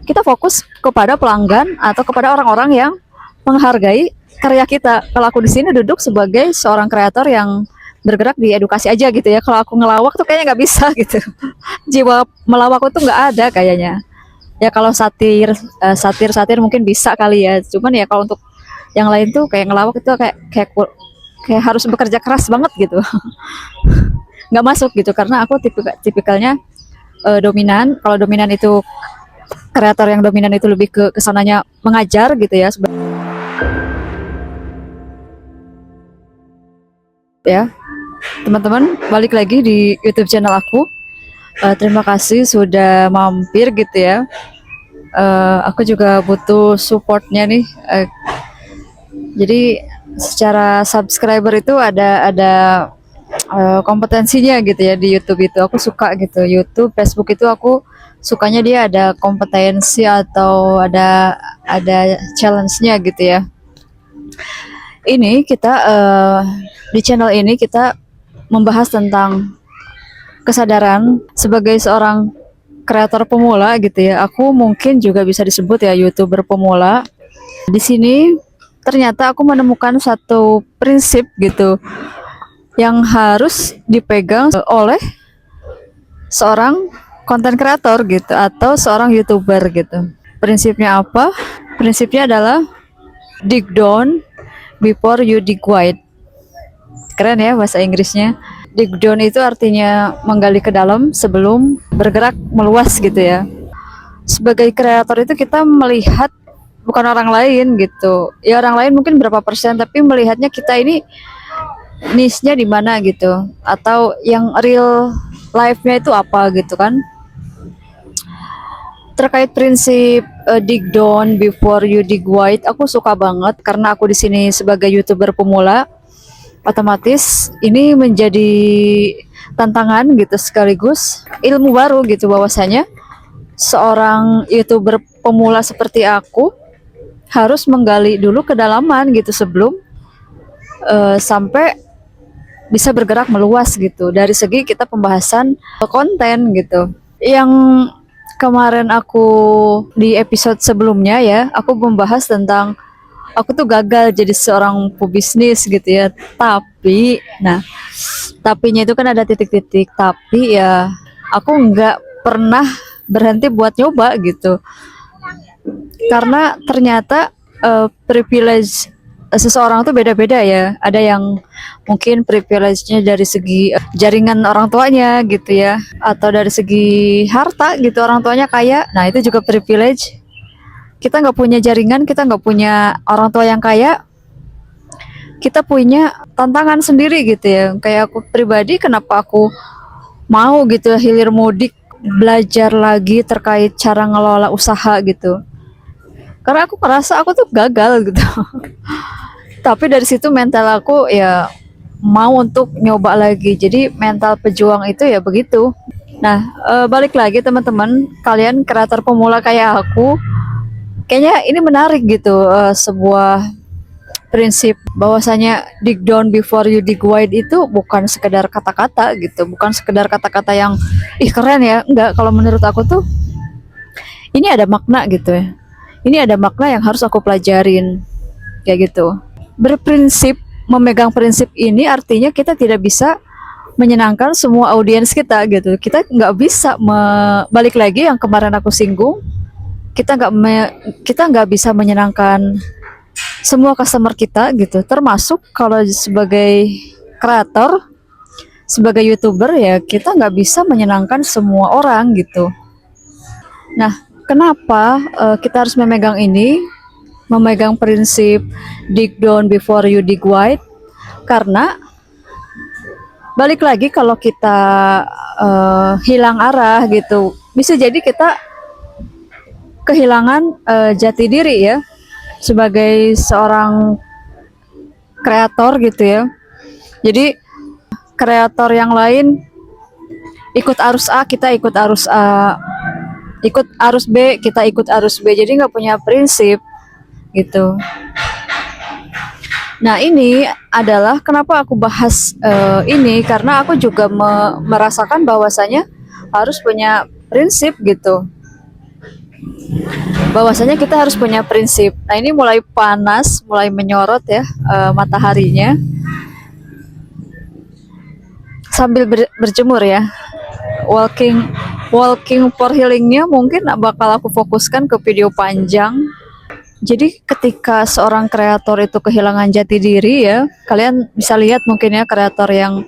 kita fokus kepada pelanggan atau kepada orang-orang yang menghargai karya kita. Kalau aku di sini duduk sebagai seorang kreator yang bergerak di edukasi aja gitu ya. Kalau aku ngelawak tuh kayaknya nggak bisa gitu. Jiwa melawak tuh nggak ada kayaknya. Ya kalau satir mungkin bisa kali ya. Cuman ya kalau untuk yang lain tuh kayak ngelawak itu kayak harus bekerja keras banget gitu. Nggak masuk gitu karena aku tipikalnya dominan. Kalau dominan itu kreator yang dominan itu lebih ke kesananya mengajar gitu ya. Ya, teman-teman, balik lagi di YouTube channel aku. Terima kasih sudah mampir gitu ya. Aku juga butuh supportnya nih. Jadi secara subscriber itu ada kompetensinya gitu ya di YouTube itu. Aku suka gitu. YouTube, Facebook itu aku sukanya dia ada kompetensi atau ada challenge-nya gitu ya. Ini kita di channel ini kita membahas tentang kesadaran sebagai seorang kreator pemula gitu ya. Aku mungkin juga bisa disebut ya YouTuber pemula. Di sini ternyata aku menemukan satu prinsip gitu yang harus dipegang oleh seorang konten kreator gitu atau seorang YouTuber gitu. Prinsipnya apa? Prinsipnya adalah dig down before you dig wide. Keren ya bahasa Inggrisnya. Dig down itu artinya menggali ke dalam sebelum bergerak meluas gitu ya. Sebagai kreator itu kita melihat bukan orang lain gitu. Ya orang lain mungkin berapa persen, tapi melihatnya kita ini niche-nya di mana gitu. Atau yang real life-nya itu apa gitu kan. Terkait prinsip dig down before you dig wide, aku suka banget karena aku di sini sebagai YouTuber pemula. Otomatis ini menjadi tantangan gitu sekaligus ilmu baru gitu bahwasanya seorang YouTuber pemula seperti aku harus menggali dulu kedalaman gitu sebelum sampai bisa bergerak meluas gitu dari segi kita pembahasan konten gitu. Yang kemarin aku di episode sebelumnya ya, aku membahas tentang aku tuh gagal jadi seorang pebisnis gitu ya. Tapinya itu kan ada titik-titik. Tapi ya aku nggak pernah berhenti buat nyoba gitu. Karena ternyata privilege seseorang tuh beda-beda ya. Ada yang mungkin privilege-nya dari segi jaringan orang tuanya gitu ya. Atau dari segi harta gitu, orang tuanya kaya. Nah itu juga privilege. Kita nggak punya jaringan, kita nggak punya orang tua yang kaya, kita punya tantangan sendiri gitu ya. Kayak aku pribadi, kenapa aku mau gitu hilir mudik belajar lagi terkait cara ngelola usaha gitu. Karena aku merasa aku tuh gagal gitu. Tapi dari situ mental aku ya mau untuk nyoba lagi. Jadi mental pejuang itu ya begitu. Nah, balik lagi teman-teman, kalian kreator pemula kayak aku, kayaknya ini menarik gitu, sebuah prinsip bahwasanya dig down before you dig wide itu bukan sekedar kata-kata gitu, bukan sekedar kata-kata yang ih keren ya, enggak. Kalau menurut aku tuh ini ada makna gitu ya, ini ada makna yang harus aku pelajarin kayak gitu. Berprinsip, memegang prinsip ini artinya kita tidak bisa menyenangkan semua audiens kita gitu. Kita nggak bisa balik lagi yang kemarin aku singgung, kita nggak bisa menyenangkan semua customer kita gitu, termasuk kalau sebagai kreator, sebagai YouTuber ya kita nggak bisa menyenangkan semua orang gitu. Nah kenapa kita harus memegang prinsip dig down before you dig wide? Karena balik lagi kalau kita hilang arah gitu, bisa jadi kita kehilangan jati diri ya sebagai seorang kreator gitu ya. Jadi kreator yang lain ikut arus A, kita ikut arus A, ikut arus B, kita ikut arus B, jadi nggak punya prinsip gitu. Nah ini adalah kenapa aku bahas ini, karena aku juga merasakan bahwasanya harus punya prinsip gitu. bahwasanya kita harus punya prinsip. Nah, ini mulai panas, mulai menyorot ya mataharinya, sambil berjemur ya. Walking walking for healingnya mungkin bakal aku fokuskan ke video panjang. Jadi ketika seorang kreator itu kehilangan jati diri ya, kalian bisa lihat mungkin ya kreator yang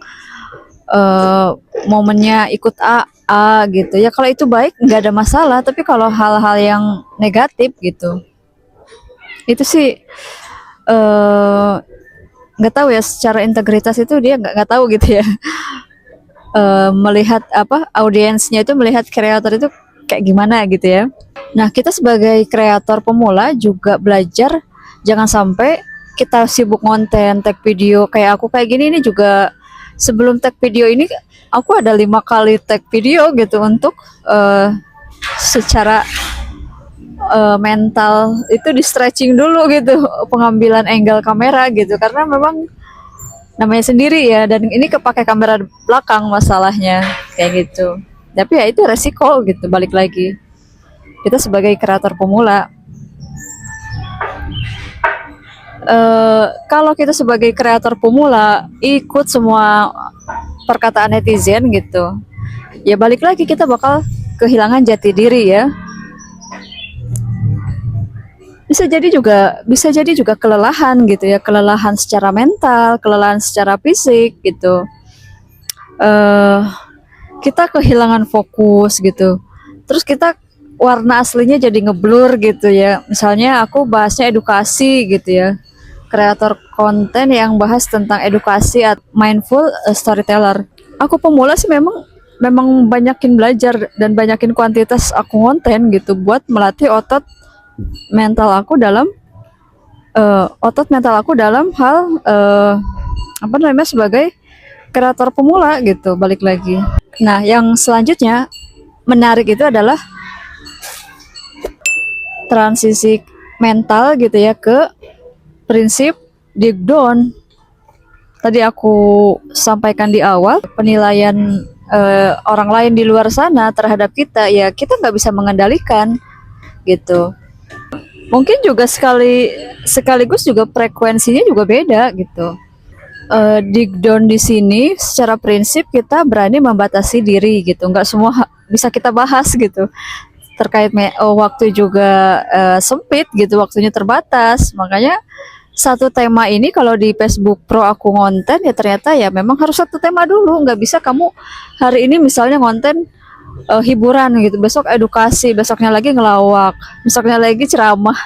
momennya ikut A gitu ya, kalau itu baik nggak ada masalah, tapi kalau hal-hal yang negatif gitu, itu sih nggak tahu ya, secara integritas itu dia nggak tahu gitu ya. Melihat apa audiensnya itu, melihat kreator itu kayak gimana gitu ya. Nah, kita sebagai kreator pemula juga belajar jangan sampai kita sibuk konten, tag video kayak aku kayak gini. Ini juga sebelum tag video ini aku ada 5 kali tag video gitu untuk secara mental itu di stretching dulu gitu, pengambilan angle kamera gitu, karena memang namanya sendiri ya, dan ini kepake kamera belakang masalahnya kayak gitu. Tapi ya itu resiko gitu, balik lagi kita sebagai kreator pemula. Kalau kita sebagai kreator pemula ikut semua perkataan netizen gitu, ya balik lagi kita bakal kehilangan jati diri ya. Bisa jadi juga kelelahan gitu ya, kelelahan secara mental, kelelahan secara fisik gitu. Kita kehilangan fokus gitu, terus kita warna aslinya jadi ngeblur gitu ya. Misalnya aku bahasnya edukasi gitu ya, kreator konten yang bahas tentang edukasi atau mindful storyteller. Aku pemula sih memang banyakin belajar dan banyakin kuantitas aku konten gitu, buat melatih otot mental aku dalam hal apa namanya, sebagai kreator pemula gitu, balik lagi. Nah, yang selanjutnya menarik itu adalah transisi mental gitu ya ke prinsip deep down. Tadi aku sampaikan di awal, penilaian orang lain di luar sana terhadap kita ya kita nggak bisa mengendalikan gitu. Mungkin juga sekaligus juga frekuensinya juga beda gitu. Dig down di sini secara prinsip kita berani membatasi diri gitu, nggak semua bisa kita bahas gitu, terkait waktu juga sempit gitu, waktunya terbatas. Makanya satu tema ini kalau di Facebook Pro aku ngonten ya ternyata ya memang harus satu tema dulu. Nggak bisa kamu hari ini misalnya ngonten hiburan gitu, besok edukasi, besoknya lagi ngelawak, besoknya lagi ceramah.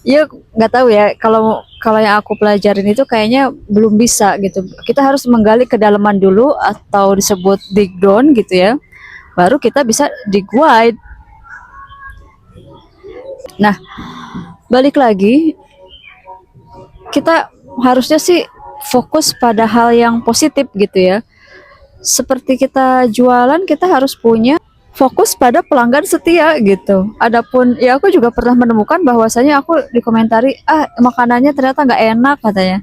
Ya nggak tahu ya, kalau yang aku pelajarin itu kayaknya belum bisa gitu. Kita harus menggali kedalaman dulu atau disebut dig down gitu ya, baru kita bisa dig wide. Nah, balik lagi kita harusnya sih fokus pada hal yang positif gitu ya. Seperti kita jualan, kita harus punya fokus pada pelanggan setia gitu. Adapun ya aku juga pernah menemukan bahwasanya aku dikomentari, makanannya ternyata nggak enak katanya.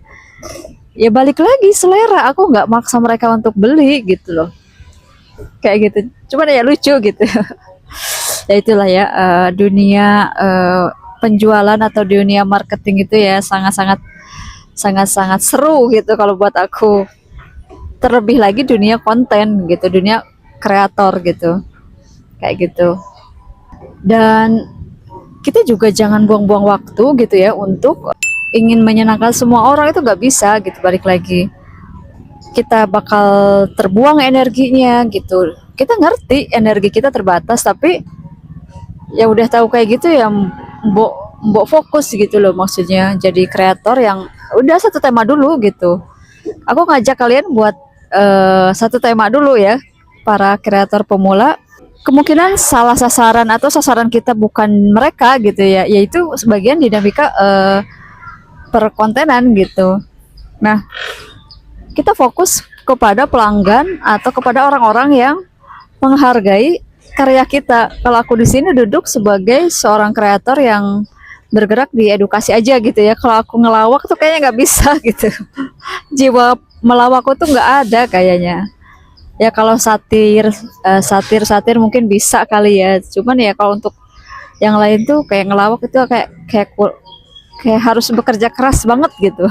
Ya balik lagi selera, aku nggak maksa mereka untuk beli gitu loh. Kayak gitu. Cuman ya lucu gitu. Ya itulah ya, dunia penjualan atau dunia marketing itu ya sangat seru gitu kalau buat aku. Terlebih lagi dunia konten gitu, dunia kreator gitu, kayak gitu. Dan kita juga jangan buang-buang waktu gitu ya untuk ingin menyenangkan semua orang, itu nggak bisa gitu. Balik lagi kita bakal terbuang energinya gitu. Kita ngerti energi kita terbatas, tapi ya udah tahu kayak gitu ya, mbok fokus gitu loh, maksudnya jadi kreator yang udah satu tema dulu gitu. Aku ngajak kalian buat satu tema dulu ya, para kreator pemula. Kemungkinan salah sasaran atau sasaran kita bukan mereka gitu ya, yaitu sebagian dinamika perkontenan gitu. Nah, kita fokus kepada pelanggan atau kepada orang-orang yang menghargai karya kita. Kalau aku di sini duduk sebagai seorang kreator yang bergerak di edukasi aja gitu ya. Kalau aku ngelawak tuh kayaknya nggak bisa gitu. Jiwa melawakku tuh nggak ada kayaknya. Ya kalau satir mungkin bisa kali ya. Cuman ya kalau untuk Yang lain tuh kayak ngelawak itu kayak harus bekerja keras banget gitu.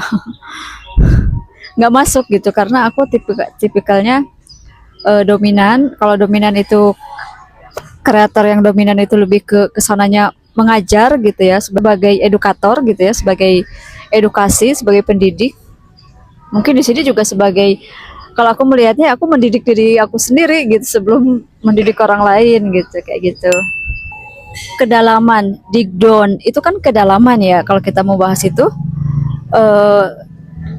Nggak masuk gitu karena aku tipikalnya dominan. Kalau dominan itu kreator yang dominan itu lebih ke kesananya mengajar gitu ya, sebagai edukator gitu ya, sebagai edukasi, sebagai pendidik. Mungkin di sini juga sebagai, kalau aku melihatnya aku mendidik diri aku sendiri gitu sebelum mendidik orang lain gitu, kayak gitu. Kedalaman, dig down itu kan kedalaman ya. Kalau kita mau bahas itu, eh,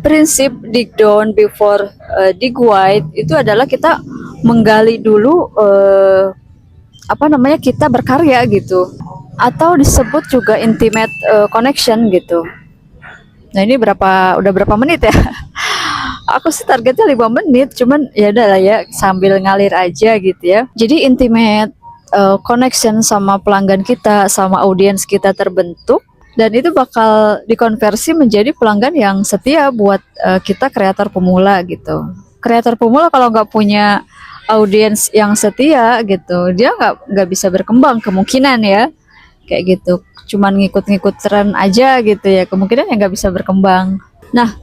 prinsip dig down before dig wide itu adalah kita menggali dulu, apa namanya, kita berkarya gitu, atau disebut juga intimate connection gitu. Nah ini udah berapa menit ya? Aku sih targetnya 5 menit, cuman ya udah lah ya, sambil ngalir aja gitu ya. Jadi intimate connection sama pelanggan kita, sama audiens kita terbentuk, dan itu bakal dikonversi menjadi pelanggan yang setia buat kita kreator pemula gitu. Kreator pemula kalau nggak punya audiens yang setia gitu, dia nggak bisa berkembang kemungkinan ya, kayak gitu. Cuman ngikut-ngikut tren aja gitu ya, kemungkinan yang nggak bisa berkembang. Nah,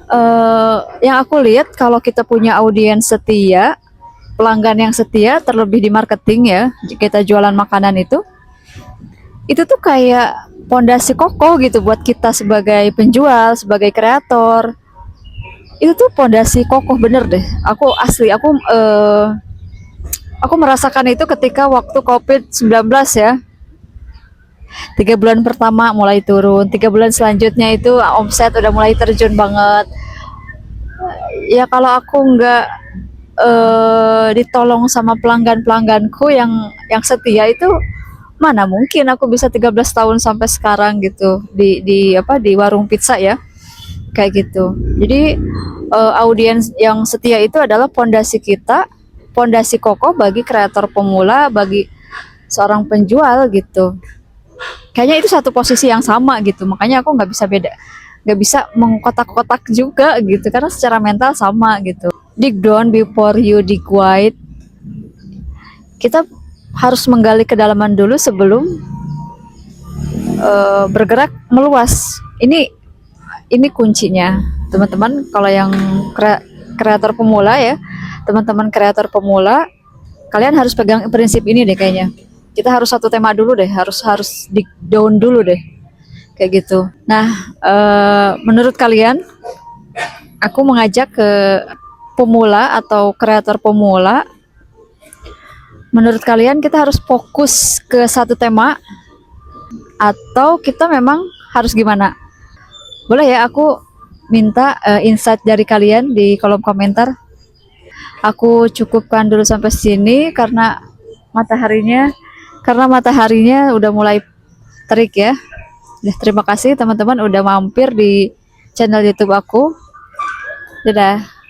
yang aku lihat kalau kita punya audiens setia, pelanggan yang setia, terlebih di marketing ya, kita jualan makanan itu tuh kayak pondasi kokoh gitu buat kita sebagai penjual, sebagai kreator. Itu tuh pondasi kokoh bener deh. Aku asli, aku merasakan itu ketika waktu COVID-19 ya. 3 bulan pertama mulai turun, 3 bulan selanjutnya itu omset udah mulai terjun banget. Ya kalau aku nggak ditolong sama pelanggan-pelangganku yang setia itu, mana mungkin aku bisa 13 tahun sampai sekarang gitu di warung pizza ya, kayak gitu. Jadi audiens yang setia itu adalah pondasi kita, pondasi kokoh bagi kreator pemula, bagi seorang penjual gitu. Kayaknya itu satu posisi yang sama gitu, makanya aku nggak bisa mengkotak-kotak juga gitu, karena secara mental sama gitu. Dig down before you dig wide. Kita harus menggali kedalaman dulu sebelum bergerak meluas. Ini kuncinya, teman-teman. Kalau yang kreator pemula ya, teman-teman kreator pemula, kalian harus pegang prinsip ini deh kayaknya. Kita harus satu tema dulu deh, harus dig down dulu deh, kayak gitu. Nah, menurut kalian, aku mengajak ke pemula atau kreator pemula, menurut kalian kita harus fokus ke satu tema atau kita memang harus gimana? Boleh ya aku minta insight dari kalian di kolom komentar. Aku cukupkan dulu sampai sini karena mataharinya udah mulai terik ya. Terima kasih teman-teman udah mampir di channel YouTube aku. Dadah.